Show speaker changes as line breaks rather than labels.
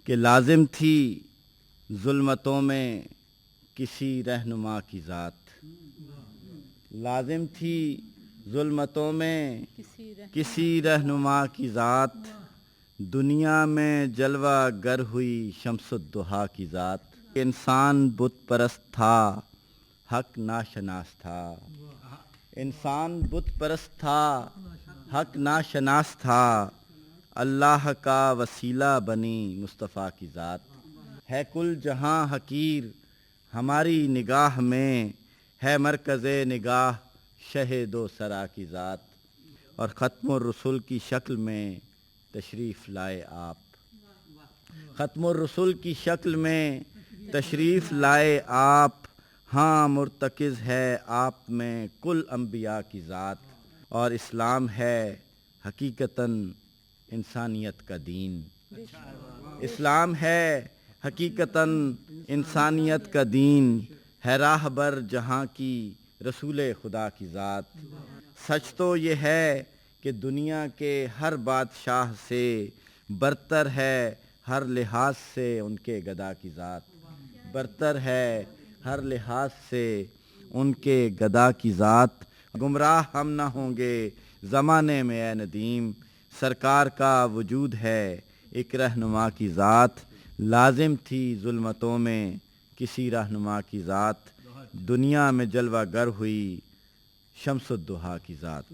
کہ لازم تھی ظلمتوں میں کسی رہنما کی ذات، لازم تھی ظلمتوں میں کسی رہنما کی ذات، دنیا میں جلوہ گر ہوئی شمس الضحیٰ کی ذات۔ انسان بت پرست تھا، حق ناشناس تھا، انسان بت پرست تھا، حق ناشناس تھا، اللہ کا وسیلہ بنی مصطفیٰ کی ذات۔ ہے کل جہاں حقیر ہماری نگاہ میں، ہے مرکز نگاہ شہ دو سرا کی ذات، اور ختم الرسل کی شکل میں تشریف لائے آپ، ختم الرسل کی شکل میں تشریف لائے آپ، ہاں مرتکز ہے آپ میں کل انبیاء کی ذات، اور اسلام ہے حقیقتاً انسانیت کا دین، اسلام ہے حقیقتاً انسانیت کا دین، ہے راہ بر جہاں کی رسول خدا کی ذات۔ سچ تو یہ ہے کہ دنیا کے ہر بادشاہ سے برتر ہے ہر لحاظ سے ان کے گدا کی ذات، برتر ہے ہر لحاظ سے ان کے گدا کی ذات۔ گمراہ ہم نہ ہوں گے زمانے میں اے ندیم، سرکار کا وجود ہے ایک رہنما کی ذات، لازم تھی ظلمتوں میں کسی رہنما کی ذات، دنیا میں جلوہ گر ہوئی شمس الضحیٰ کی ذات۔